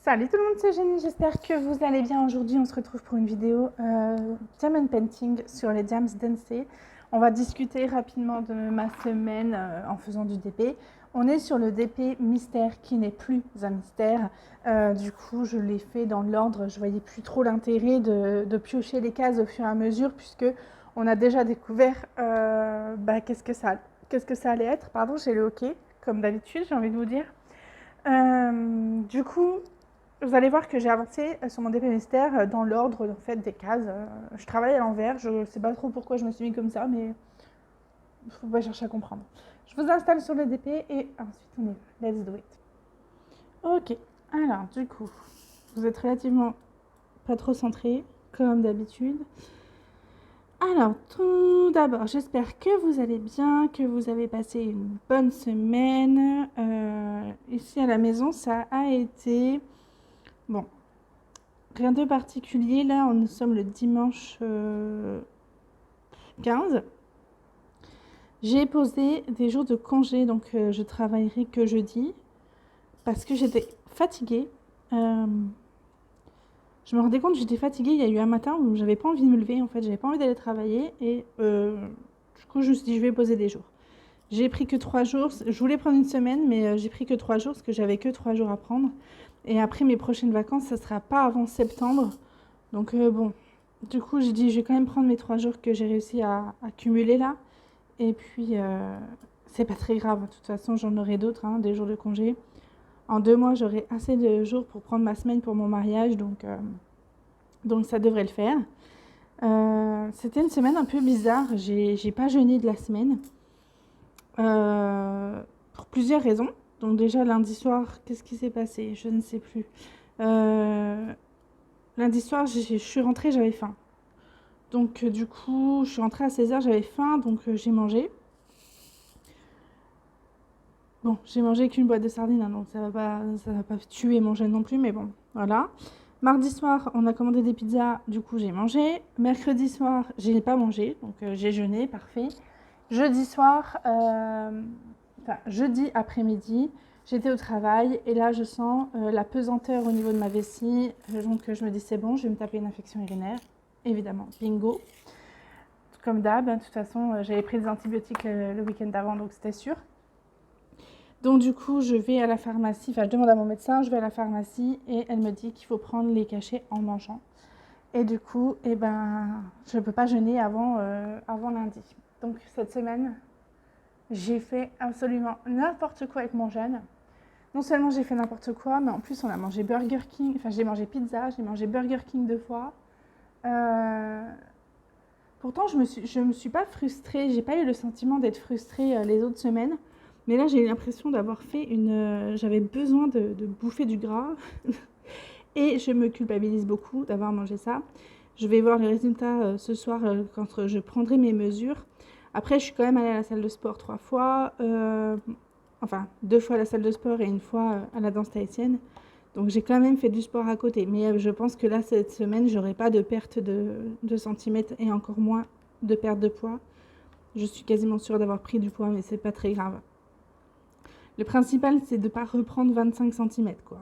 Salut tout le monde, c'est Jenny, j'espère que vous allez bien. Aujourd'hui, on se retrouve pour une vidéo Diamond Painting sur les Diams Dancing. On va discuter rapidement de ma semaine en faisant du DP. On est sur le DP mystère qui n'est plus un mystère. Du coup, je l'ai fait dans l'ordre. Je voyais plus trop l'intérêt de piocher les cases au fur et à mesure puisque on a déjà découvert qu'est-ce que ça allait être. Pardon, j'ai le hockey, comme d'habitude, j'ai envie de vous dire. Du coup, vous allez voir que j'ai avancé sur mon DP mystère dans l'ordre en fait, des cases. Je travaille à l'envers, je ne sais pas trop pourquoi je me suis mis comme ça, mais il faut pas chercher à comprendre. Je vous installe sur le DP et ensuite on est let's do it. Ok, alors du coup, vous êtes relativement pas trop centré, comme d'habitude. Alors, tout d'abord, j'espère que vous allez bien, que vous avez passé une bonne semaine. Ici à la maison, ça a été... Bon, rien de particulier. Là, nous sommes le dimanche 15. J'ai posé des jours de congé, donc je travaillerai que jeudi parce que j'étais fatiguée. Je me rendais compte que j'étais fatiguée. Il y a eu un matin où j'avais pas envie de me lever. En fait, j'avais pas envie d'aller travailler et du coup, je me suis dit je vais poser des jours. J'ai pris que 3 jours. Je voulais prendre une semaine, mais j'ai pris que 3 jours parce que j'avais que 3 jours à prendre. Et après mes prochaines vacances, ça sera pas avant septembre. Donc bon, du coup, j'ai dit je vais quand même prendre mes 3 jours que j'ai réussi à cumuler là. Et puis, c'est pas très grave. De toute façon, j'en aurai d'autres, hein, des jours de congé. En 2 mois, j'aurai assez de jours pour prendre ma semaine pour mon mariage, donc ça devrait le faire. C'était une semaine un peu bizarre. J'ai pas jeûné de la semaine. Pour plusieurs raisons. Donc déjà, lundi soir, qu'est-ce qui s'est passé? Je ne sais plus. Lundi soir, je suis rentrée, j'avais faim. Donc du coup, je suis rentrée à 16h, j'avais faim, donc j'ai mangé. Bon, j'ai mangé qu'une boîte de sardines, hein, donc ça va pas tuer mon jeûne non plus, mais bon, voilà. Mardi soir, on a commandé des pizzas, du coup j'ai mangé. Mercredi soir, j'ai pas mangé, donc j'ai jeûné, parfait. Jeudi soir, jeudi après-midi, j'étais au travail et là je sens la pesanteur au niveau de ma vessie, donc je me dis c'est bon, je vais me taper une infection urinaire, évidemment, bingo. Comme d'hab, hein, de toute façon, j'avais pris des antibiotiques le week-end d'avant, donc c'était sûr. Donc du coup, je vais à la pharmacie, enfin je demande à mon médecin, je vais à la pharmacie et elle me dit qu'il faut prendre les cachets en mangeant. Et du coup, je ne peux pas jeûner avant lundi. Donc cette semaine, j'ai fait absolument n'importe quoi avec mon jeûne. Non seulement j'ai fait n'importe quoi, mais en plus on a mangé Burger King, enfin j'ai mangé pizza, j'ai mangé Burger King 2 fois. Pourtant, je me suis pas frustrée, j'ai pas eu le sentiment d'être frustrée les autres semaines. Mais là, j'ai eu l'impression d'avoir fait j'avais besoin de bouffer du gras. Et je me culpabilise beaucoup d'avoir mangé ça. Je vais voir les résultats ce soir quand je prendrai mes mesures. Après, je suis quand même allée à la salle de sport 3 fois. Enfin, 2 fois à la salle de sport et 1 fois à la danse tahitienne. Donc j'ai quand même fait du sport à côté. Mais je pense que là, cette semaine, j'aurai pas de perte de centimètres et encore moins de perte de poids. Je suis quasiment sûre d'avoir pris du poids, mais c'est pas très grave. Le principal, c'est de ne pas reprendre 25 cm. Quoi.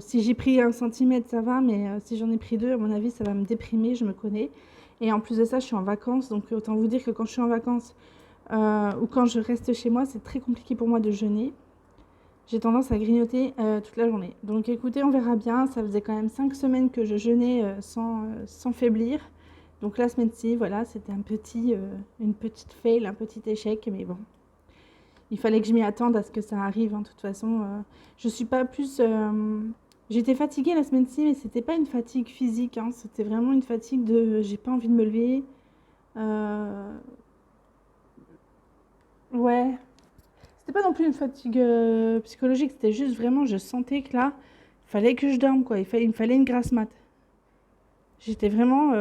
Si j'ai pris 1 cm, ça va, mais si j'en ai pris 2, à mon avis, ça va me déprimer, je me connais. Et en plus de ça, je suis en vacances, donc autant vous dire que quand je suis en vacances ou quand je reste chez moi, c'est très compliqué pour moi de jeûner. J'ai tendance à grignoter toute la journée. Donc écoutez, on verra bien. Ça faisait quand même 5 semaines que je jeûnais sans faiblir. Donc la semaine-ci, voilà, c'était une petite fail, un petit échec, mais bon. Il fallait que je m'y attende à ce que ça arrive. Hein. De toute façon, je suis pas plus... J'étais fatiguée la semaine-ci, mais c'était pas une fatigue physique. Hein. C'était vraiment une fatigue de... J'ai pas envie de me lever. Ouais. C'était pas non plus une fatigue psychologique. C'était juste vraiment... Je sentais que là, il fallait que je dorme, quoi. Il me fallait une grasse mat. J'étais vraiment...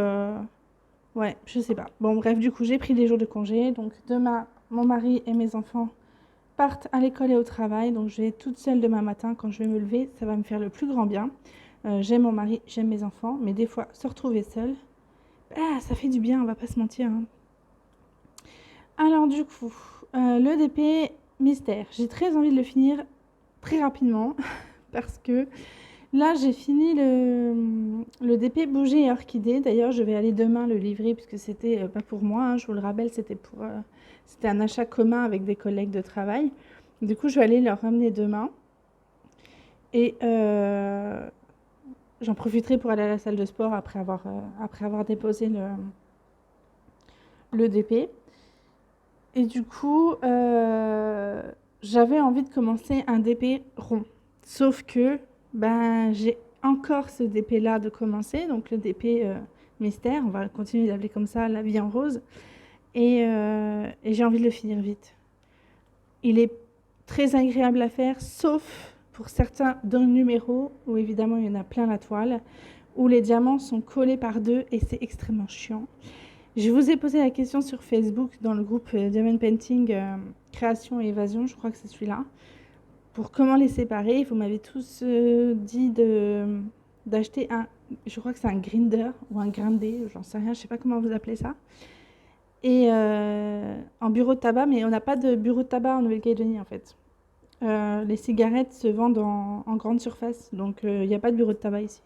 Ouais, je sais pas. Bon, bref, du coup, j'ai pris des jours de congé. Donc, demain, mon mari et mes enfants partent à l'école et au travail, donc je vais être toute seule demain matin quand je vais me lever, ça va me faire le plus grand bien. J'aime mon mari, j'aime mes enfants, mais des fois se retrouver seule, ça fait du bien, on va pas se mentir. Hein. Alors du coup, le DP mystère, j'ai très envie de le finir très rapidement parce que Là, j'ai fini le DP bougie et orchidée. D'ailleurs, je vais aller demain le livrer puisque c'était pas pour moi, hein, je vous le rappelle, c'était un achat commun avec des collègues de travail. Du coup, je vais aller leur ramener demain. Et j'en profiterai pour aller à la salle de sport après avoir déposé le DP. Et du coup, j'avais envie de commencer un DP rond. Sauf que ben, j'ai encore ce DP-là de commencer, donc le DP mystère, on va continuer d'appeler comme ça la vie en rose. Et j'ai envie de le finir vite. Il est très agréable à faire, sauf pour certains d'un numéro, où évidemment il y en a plein la toile, où les diamants sont collés par deux et c'est extrêmement chiant. Je vous ai posé la question sur Facebook dans le groupe Diamond Painting Création et Évasion, je crois que c'est celui-là, pour comment les séparer. Vous m'avez tous dit d'acheter je crois que c'est un grinder ou un grindé, j'en sais rien, je sais pas comment vous appelez ça. Et en bureau de tabac, mais on n'a pas de bureau de tabac en Nouvelle-Calédonie en fait. Les cigarettes se vendent en grande surface, donc il n'y a pas de bureau de tabac ici.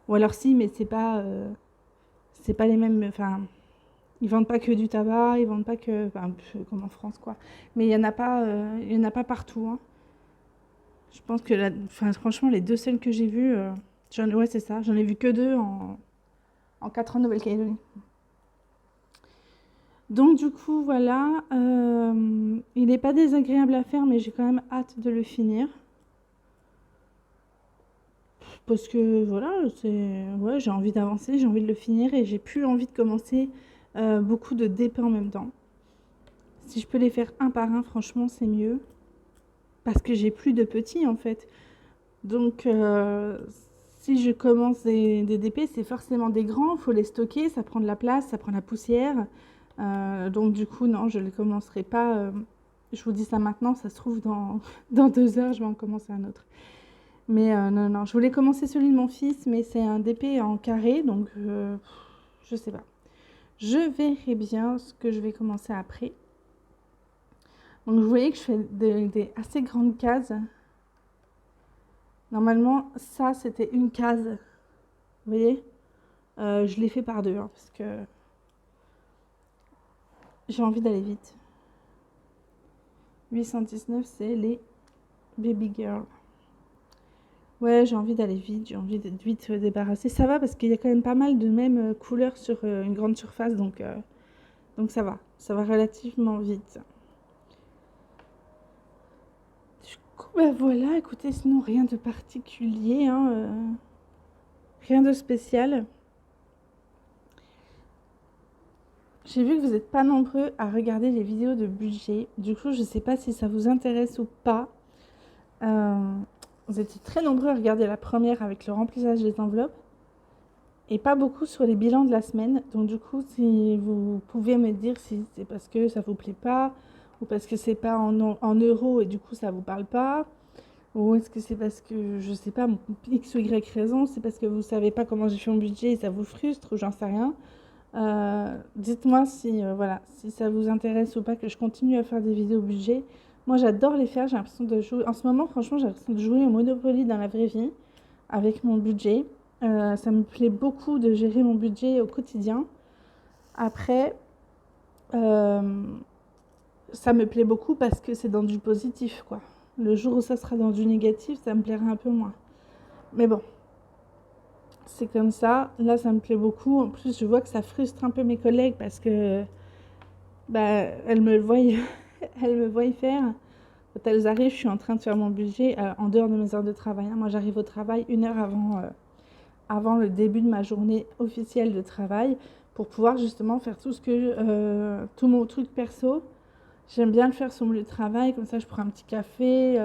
Ou alors si, mais c'est pas les mêmes. Enfin, ils vendent pas que du tabac, ils vendent pas que, enfin, un peu comme en France quoi. Mais il y en a pas partout. Hein. Je pense que franchement, les deux seuls que j'ai vus, ouais c'est ça, j'en ai vu que deux en 4 ans de Nouvelle-Calédonie. Donc du coup voilà, il n'est pas désagréable à faire, mais j'ai quand même hâte de le finir. Parce que voilà, ouais, j'ai envie d'avancer, j'ai envie de le finir et j'ai plus envie de commencer beaucoup de DP en même temps. Si je peux les faire un par un, franchement, c'est mieux. Parce que j'ai plus de petits en fait. Donc si je commence des DP, c'est forcément des grands, il faut les stocker, ça prend de la place, ça prend la poussière. Donc du coup, non, je ne les commencerai pas. Je vous dis ça maintenant, ça se trouve dans 2 heures, je vais en commencer un autre. Mais non, je voulais commencer celui de mon fils, mais c'est un DP en carré, donc je sais pas. Je verrai bien ce que je vais commencer après. Donc vous voyez que je fais des assez grandes cases. Normalement, ça, c'était une case. Vous voyez je l'ai fait par deux, hein, parce que j'ai envie d'aller vite. 819, c'est les baby girls. Ouais, j'ai envie d'aller vite, j'ai envie d'être vite débarrassée. Ça va parce qu'il y a quand même pas mal de mêmes couleurs sur une grande surface, donc ça va relativement vite. Du coup, bah voilà, écoutez, sinon rien de particulier, hein, rien de spécial. J'ai vu que vous n'êtes pas nombreux à regarder les vidéos de budget, du coup je ne sais pas si ça vous intéresse ou pas. Vous étiez très nombreux à regarder la première avec le remplissage des enveloppes et pas beaucoup sur les bilans de la semaine. Donc du coup, si vous pouvez me dire si c'est parce que ça vous plaît pas ou parce que c'est pas en euros et du coup ça vous parle pas, ou est-ce que c'est parce que je sais pas, X ou Y raison, c'est parce que vous savez pas comment j'ai fait mon budget et ça vous frustre ou j'en sais rien. Dites-moi si voilà, si ça vous intéresse ou pas que je continue à faire des vidéos budget. Moi j'adore les faire, j'ai l'impression de jouer. En ce moment franchement j'ai l'impression de jouer au Monopoly dans la vraie vie avec mon budget. Ça me plaît beaucoup de gérer mon budget au quotidien. Après, ça me plaît beaucoup parce que c'est dans du positif quoi. Le jour où ça sera dans du négatif, ça me plaira un peu moins. Mais bon, c'est comme ça. Là, ça me plaît beaucoup. En plus, je vois que ça frustre un peu mes collègues parce que bah, elles me voient, elles me voient faire. Quand elles arrivent, je suis en train de faire mon budget en dehors de mes heures de travail. Moi, j'arrive au travail 1 heure avant le début de ma journée officielle de travail pour pouvoir justement faire tout mon truc perso. J'aime bien le faire sur mon lieu de travail. Comme ça, je prends un petit café,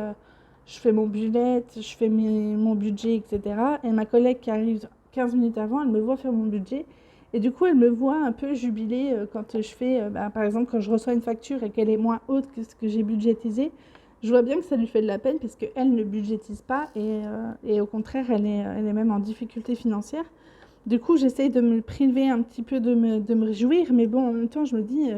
je fais mon bullet, je fais mon budget, etc. Et ma collègue qui arrive 15 minutes avant, elle me voit faire mon budget. Et du coup, elle me voit un peu jubiler quand je fais, par exemple, quand je reçois une facture et qu'elle est moins haute que ce que j'ai budgétisé. Je vois bien que ça lui fait de la peine parce qu'elle ne budgétise pas et au contraire, elle est même en difficulté financière. Du coup, j'essaye de me priver un petit peu de me réjouir, mais bon, en même temps, je me dis,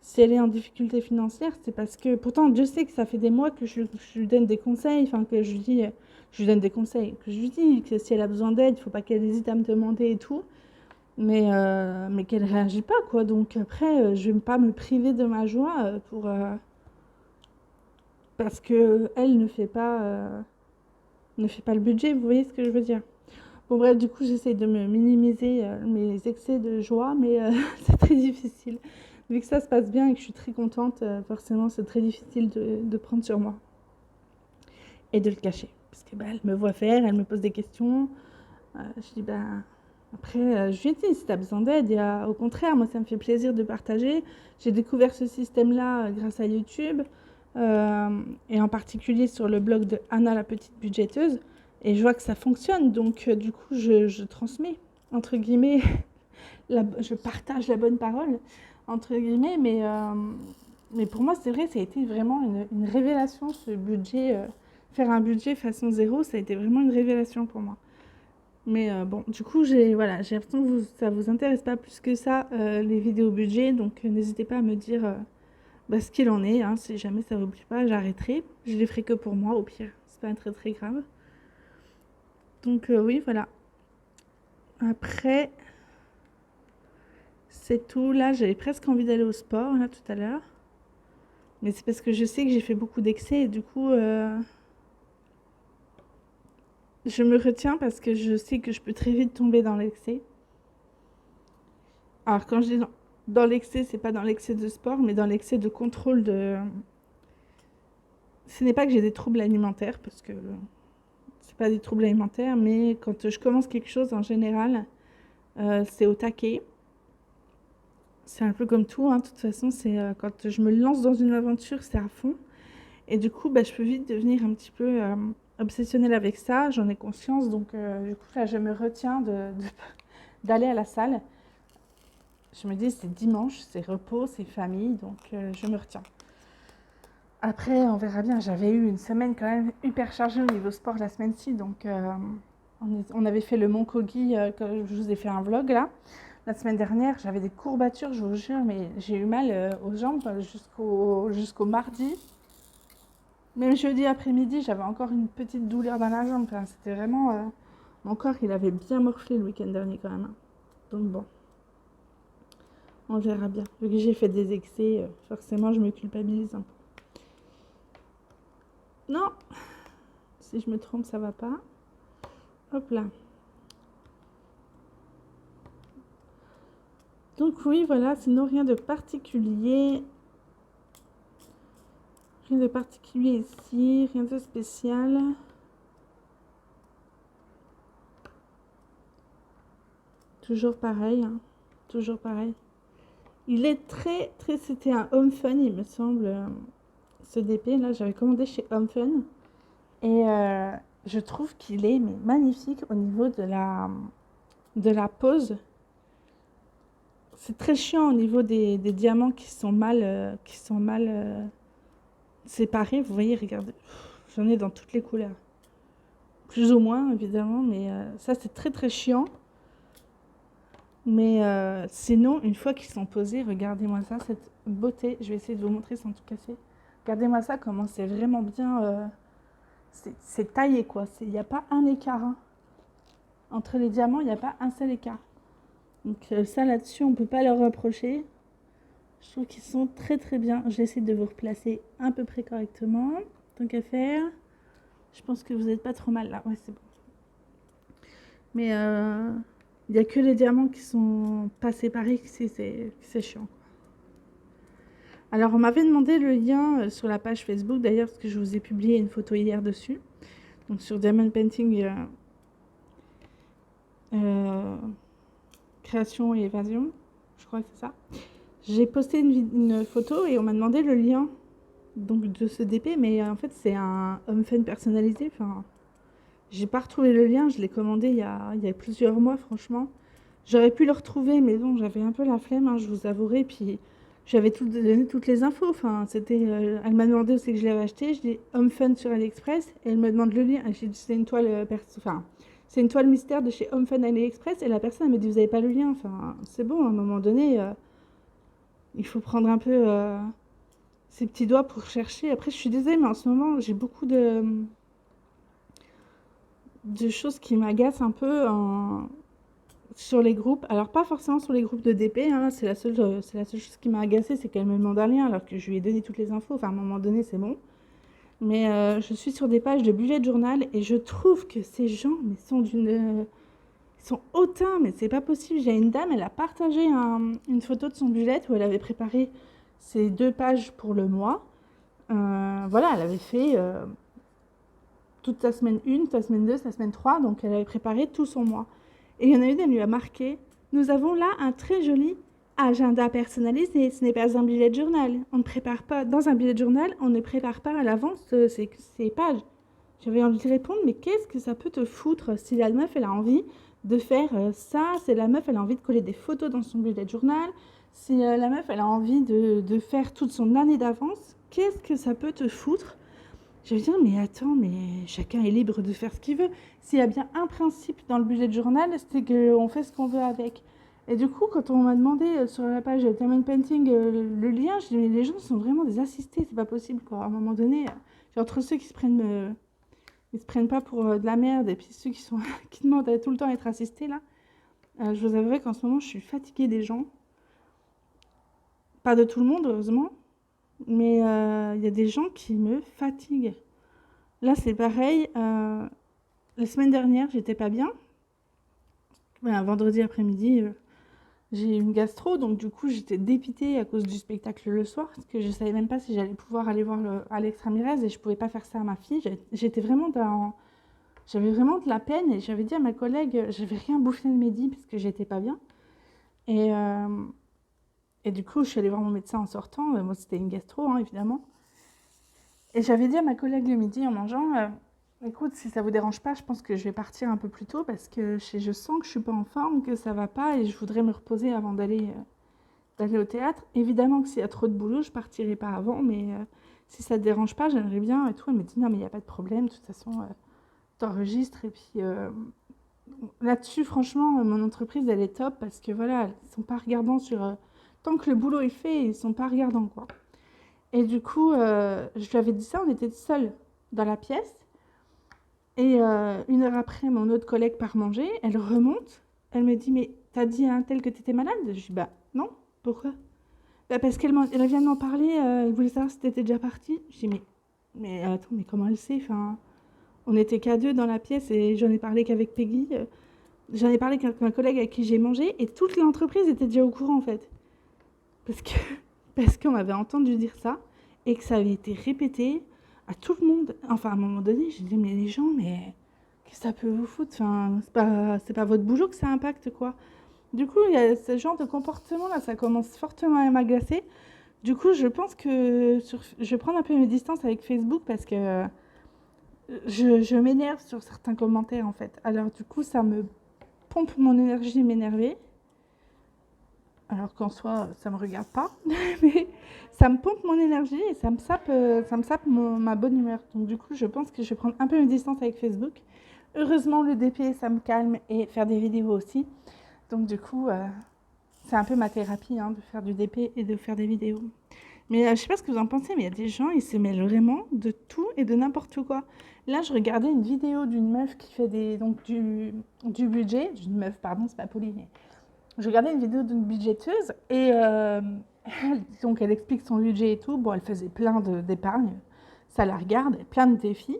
si elle est en difficulté financière, c'est parce que, pourtant, Dieu sait que ça fait des mois que je lui donne des conseils, enfin, que je lui dis, je lui donne des conseils, que je lui dis que si elle a besoin d'aide, il ne faut pas qu'elle hésite à me demander et tout, mais qu'elle ne réagit pas, quoi. Donc après, je ne vais pas me priver de ma joie parce qu'elle ne fait pas le budget, vous voyez ce que je veux dire. Bon bref, du coup, j'essaie de me minimiser mes excès de joie, mais c'est très difficile. Vu que ça se passe bien et que je suis très contente, forcément, c'est très difficile de prendre sur moi et de le cacher. Parce que elle me voit faire, elle me pose des questions. Je dis, après, je lui ai dit, si tu as besoin d'aide, au contraire, moi, ça me fait plaisir de partager. J'ai découvert ce système-là grâce à YouTube, et en particulier sur le blog de Anna, la petite budgéteuse. Et je vois que ça fonctionne, donc du coup, je transmets, entre guillemets, je partage la bonne parole, entre guillemets, mais pour moi, c'est vrai, ça a été vraiment une révélation, ce budget. Faire un budget façon zéro, ça a été vraiment une révélation pour moi. Mais bon, du coup, j'ai l'impression que ça vous intéresse pas plus que ça, les vidéos budget, donc n'hésitez pas à me dire ce qu'il en est, hein, si jamais ça vous plaît pas, j'arrêterai. Je les ferai que pour moi, au pire, c'est pas très très grave. Donc oui, voilà. Après, c'est tout. Là, j'avais presque envie d'aller au sport, là, tout à l'heure. Mais c'est parce que je sais que j'ai fait beaucoup d'excès et du coup, je me retiens parce que je sais que je peux très vite tomber dans l'excès. Alors, quand je dis dans l'excès, c'est pas dans l'excès de sport, mais dans l'excès de contrôle de... Ce n'est pas que j'ai des troubles alimentaires, parce que c'est pas des troubles alimentaires, mais quand je commence quelque chose, en général, c'est au taquet. C'est un peu comme tout, hein. De toute façon, c'est quand je me lance dans une aventure, c'est à fond. Et du coup, je peux vite devenir un petit peu obsessionnelle avec ça, j'en ai conscience. Donc, du coup, là, je me retiens d'aller à la salle. Je me dis, c'est dimanche, c'est repos, c'est famille, donc je me retiens. Après, on verra bien. J'avais eu une semaine quand même hyper chargée au niveau sport la semaine-ci, donc on avait fait le Mont Kogi, je vous ai fait un vlog là. La semaine dernière, j'avais des courbatures, je vous jure, mais j'ai eu mal aux jambes jusqu'au mardi. Même jeudi après-midi, j'avais encore une petite douleur dans la jambe. Enfin, c'était vraiment... mon corps, il avait bien morflé le week-end dernier quand même. Donc bon, on verra bien. Vu que j'ai fait des excès, forcément, je me culpabilise un peu. Non, si je me trompe, ça va pas. Hop là. Donc oui, voilà, sinon rien de particulier. Rien de particulier ici, rien de spécial. Toujours pareil, hein. Toujours pareil. Il est très, très... C'était un Home Fun, il me semble, ce DP. Là, j'avais commandé chez Home Fun. Et je trouve qu'il est magnifique au niveau de la pose. C'est très chiant au niveau des diamants qui sont mal séparés. Vous voyez, regardez, j'en ai dans toutes les couleurs. Plus ou moins, évidemment, mais ça, c'est très très chiant. Mais sinon, une fois qu'ils sont posés, regardez-moi ça, cette beauté. Je vais essayer de vous montrer sans tout casser. Regardez-moi ça, comment c'est vraiment bien... c'est taillé, quoi. Il n'y a pas un écart. Hein. Entre les diamants, il n'y a pas un seul écart. Donc ça, là-dessus, on ne peut pas leur reprocher. Je trouve qu'ils sont très très bien. J'essaie de vous replacer à peu près correctement. Tant qu'à faire. Je pense que vous n'êtes pas trop mal là. Ouais, c'est bon. Mais il n'y a que les diamants qui sont pas séparés, c'est chiant. Alors, on m'avait demandé le lien sur la page Facebook, d'ailleurs, parce que je vous ai publié une photo hier dessus. Donc, sur Diamond Painting, création et évasion, je crois que c'est ça. J'ai posté une photo et on m'a demandé le lien donc, de ce DP, mais en fait, c'est un Home Fun personnalisé. Enfin, j'ai pas retrouvé le lien, je l'ai commandé il y a plusieurs mois, franchement. J'aurais pu le retrouver, mais bon, j'avais un peu la flemme, hein, je vous avouerai. Puis j'avais donné toutes les infos. Enfin, elle m'a demandé où c'est que je l'avais acheté. Je dis Home Fun sur AliExpress et elle me demande le lien. J'ai dit c'est une toile, c'est une toile mystère de chez Home Fun AliExpress. Et la personne elle me dit vous avez pas le lien. Enfin, c'est bon, à un moment donné, il faut prendre un peu ses petits doigts pour chercher. Après, je suis désolée, mais en ce moment, j'ai beaucoup de choses qui m'agacent un peu sur les groupes. Alors, pas forcément sur les groupes de DP, hein, c'est la seule chose qui m'a agacée, c'est qu'elle me demande un lien alors que je lui ai donné toutes les infos. Enfin, à un moment donné, c'est bon. Mais je suis sur des pages de bullet journal et je trouve que ces gens mais ils sont hautains, mais c'est pas possible. J'ai une dame, elle a partagé une photo de son bullet où elle avait préparé ses 2 pages pour le mois. Voilà, elle avait fait toute sa semaine 1, sa semaine 2, sa semaine 3, donc elle avait préparé tout son mois. Et il y en a une, elle lui a marqué: nous avons là un très joli agenda personnalisé, ce n'est pas un bullet journal. On ne prépare pas, dans un bullet journal, on ne prépare pas à l'avance ces pages. J'avais envie de répondre, mais qu'est-ce que ça peut te foutre si la meuf, elle a envie de faire ça, si la meuf, elle a envie de coller des photos dans son bullet journal, si la meuf, elle a envie de faire toute son année d'avance, qu'est-ce que ça peut te foutre? Je veux dire, mais attends, mais chacun est libre de faire ce qu'il veut. S'il y a bien un principe dans le bullet journal, c'est qu'on fait ce qu'on veut avec. Et du coup, quand on m'a demandé sur la page Diamond Painting le lien, je dis, mais les gens sont vraiment des assistés, c'est pas possible, quoi. À un moment donné, j'ai entre ceux qui se prennent pas pour de la merde, et puis ceux qui demandent à tout le temps à être assistés, là. Je vous avouerai qu'en ce moment, je suis fatiguée des gens. Pas de tout le monde, heureusement, mais il y a des gens qui me fatiguent. Là, c'est pareil. La semaine dernière, j'étais pas bien. Un vendredi après-midi, j'ai eu une gastro, donc du coup, j'étais dépitée à cause du spectacle le soir, parce que je savais même pas si j'allais pouvoir aller voir Alex Ramirez, et je pouvais pas faire ça à ma fille. J'avais vraiment de la peine, et j'avais dit à ma collègue, je vais rien bouffer le midi, parce que j'étais pas bien. Et du coup, je suis allée voir mon médecin en sortant. Moi, c'était une gastro, hein, évidemment. Et j'avais dit à ma collègue le midi en mangeant, écoute, si ça vous dérange pas, je pense que je vais partir un peu plus tôt parce que je sens que je suis pas en forme, que ça va pas et je voudrais me reposer avant d'aller au théâtre. Évidemment que s'il y a trop de boulot, je partirai pas avant, mais si ça te dérange pas, j'aimerais bien et tout. Elle me dit non, mais il n'y a pas de problème, de toute façon, t'enregistres. Et puis là-dessus, franchement, mon entreprise, elle est top parce que voilà, ils sont pas regardants sur. Tant que le boulot est fait, ils sont pas regardants, quoi. Et du coup, je lui avais dit ça, on était seuls dans la pièce. Et 1 heure après, mon autre collègue part manger, elle remonte, elle me dit: mais t'as dit à un tel que t'étais malade? Je dis: bah non, pourquoi? Bah parce elle vient de m'en parler, elle voulait savoir si t'étais déjà partie. Je dis: mais attends, mais comment elle sait? Enfin, on était qu'à 2 dans la pièce et j'en ai parlé qu'avec Peggy. J'en ai parlé qu'avec un collègue avec qui j'ai mangé et toute l'entreprise était déjà au courant en fait. Parce que parce qu'on m'avait entendu dire ça et que ça avait été répété à tout le monde. Enfin, à un moment donné, j'ai dit: mais les gens, mais qu'est-ce que ça peut vous foutre? Enfin, c'est pas votre boulot que ça impacte, quoi. Du coup, il y a ce genre de comportement-là, ça commence fortement à m'agacer. Du coup, je pense que je vais prendre un peu mes distances avec Facebook parce que je m'énerve sur certains commentaires, en fait. Alors, du coup, ça me pompe mon énergie m'énerver. Alors qu'en soi, ça me regarde pas, mais ça me pompe mon énergie et ça me sape ma bonne humeur. Donc du coup, je pense que je vais prendre un peu mes distances avec Facebook. Heureusement, le DP, ça me calme et faire des vidéos aussi. Donc du coup, c'est un peu ma thérapie, hein, de faire du DP et de faire des vidéos. Mais je sais pas ce que vous en pensez, mais il y a des gens, ils se mêlent vraiment de tout et de n'importe quoi. Là, je regardais une vidéo d'une meuf qui fait du budget, d'une meuf, pardon, c'est pas poli, mais je regardais une vidéo d'une budgéteuse et donc elle explique son budget et tout. Bon, elle faisait plein d'épargne, ça la regarde, plein de défis.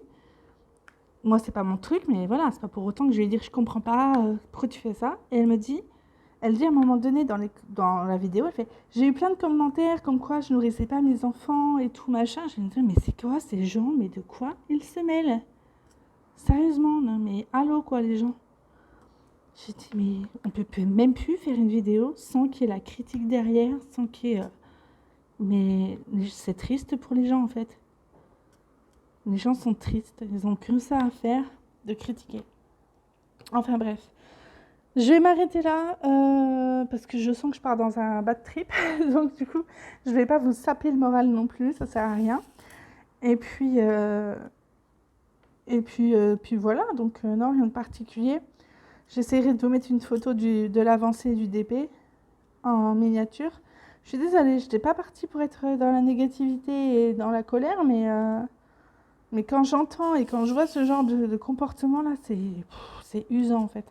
Moi, c'est pas mon truc, mais voilà, c'est pas pour autant que je lui ai dit: je comprends pas, pourquoi tu fais ça? Et elle dit à un moment donné dans la vidéo, elle fait: j'ai eu plein de commentaires comme quoi je nourrissais pas mes enfants et tout machin. Je me dis: mais c'est quoi ces gens? Mais de quoi ils se mêlent? Sérieusement, non, mais allô quoi les gens? J'ai dit: mais on peut même plus faire une vidéo sans qu'il y ait la critique derrière, sans qu'il y ait... Mais c'est triste pour les gens en fait. Les gens sont tristes, ils ont que ça à faire, de critiquer. Enfin bref. Je vais m'arrêter là parce que je sens que je pars dans un bad trip. Donc du coup, je vais pas vous saper le moral non plus, ça sert à rien. Et puis voilà, donc non, rien de particulier. J'essaierai de vous mettre une photo de l'avancée du DP en miniature. Je suis désolée, je n'étais pas partie pour être dans la négativité et dans la colère, mais quand j'entends et quand je vois ce genre de comportement-là, c'est usant en fait.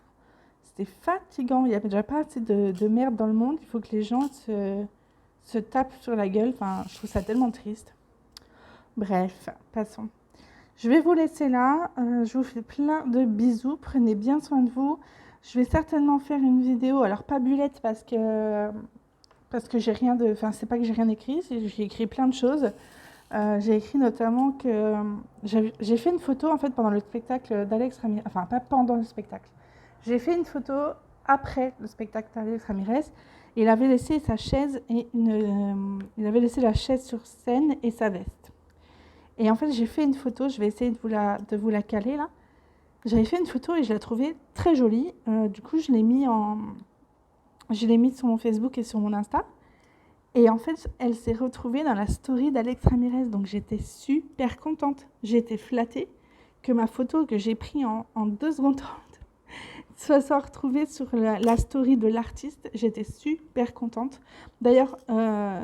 C'est fatigant. Il n'y a déjà pas assez de merde dans le monde. Il faut que les gens se tapent sur la gueule. Enfin, je trouve ça tellement triste. Bref, passons. Je vais vous laisser là. Je vous fais plein de bisous. Prenez bien soin de vous. Je vais certainement faire une vidéo. Alors, pas bulette parce que j'ai rien de... Enfin, c'est pas que j'ai rien écrit. J'ai écrit plein de choses. J'ai écrit notamment que j'ai fait une photo en fait pendant le spectacle d'Alex Ramirez. Enfin, pas pendant le spectacle. J'ai fait une photo après le spectacle d'Alex Ramirez. Il avait laissé sa chaise et il avait laissé la chaise sur scène et sa veste. Et en fait, j'ai fait une photo. Je vais essayer de vous la caler là. J'avais fait une photo et je la trouvais très jolie. Du coup, je l'ai mis sur mon Facebook et sur mon Insta. Et en fait, elle s'est retrouvée dans la story d'Alex Ramirez. Donc, j'étais super contente. J'étais flattée que ma photo que j'ai prise en 2 secondes soit retrouvée sur la story de l'artiste. J'étais super contente. D'ailleurs,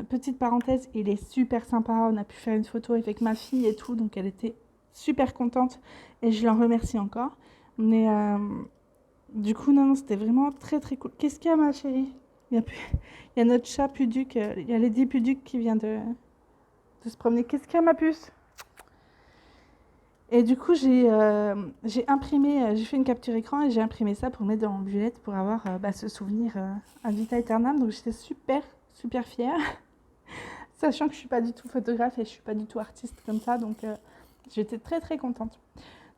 petite parenthèse, il est super sympa. On a pu faire une photo avec ma fille et tout. Donc, elle était super contente. Et je l'en remercie encore. Mais du coup, non, c'était vraiment très, très cool. Qu'est-ce qu'il y a, ma chérie ? Il y a notre chat Puduc, il y a Lady Puduc qui vient de se promener. Qu'est-ce qu'il y a, ma puce ? Et du coup, j'ai imprimé, j'ai fait une capture écran et j'ai imprimé ça pour mettre dans mon bullet pour avoir ce souvenir à vita aeternam. Donc j'étais super, super fière, sachant que je ne suis pas du tout photographe et je ne suis pas du tout artiste comme ça. Donc j'étais très, très contente.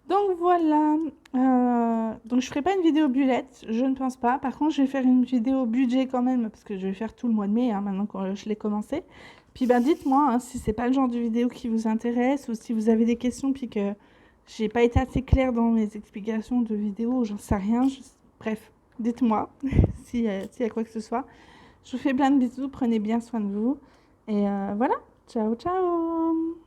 Donc voilà, donc je ferai pas une vidéo bullet, je ne pense pas. Par contre, je vais faire une vidéo budget quand même, parce que je vais faire tout le mois de mai, maintenant que je l'ai commencé. Puis dites-moi si c'est pas le genre de vidéo qui vous intéresse, ou si vous avez des questions, puis que j'ai pas été assez claire dans mes explications de vidéo, j'en sais rien. Bref, dites-moi s'il y a quoi que ce soit. Je vous fais plein de bisous, prenez bien soin de vous. Et voilà, ciao ciao.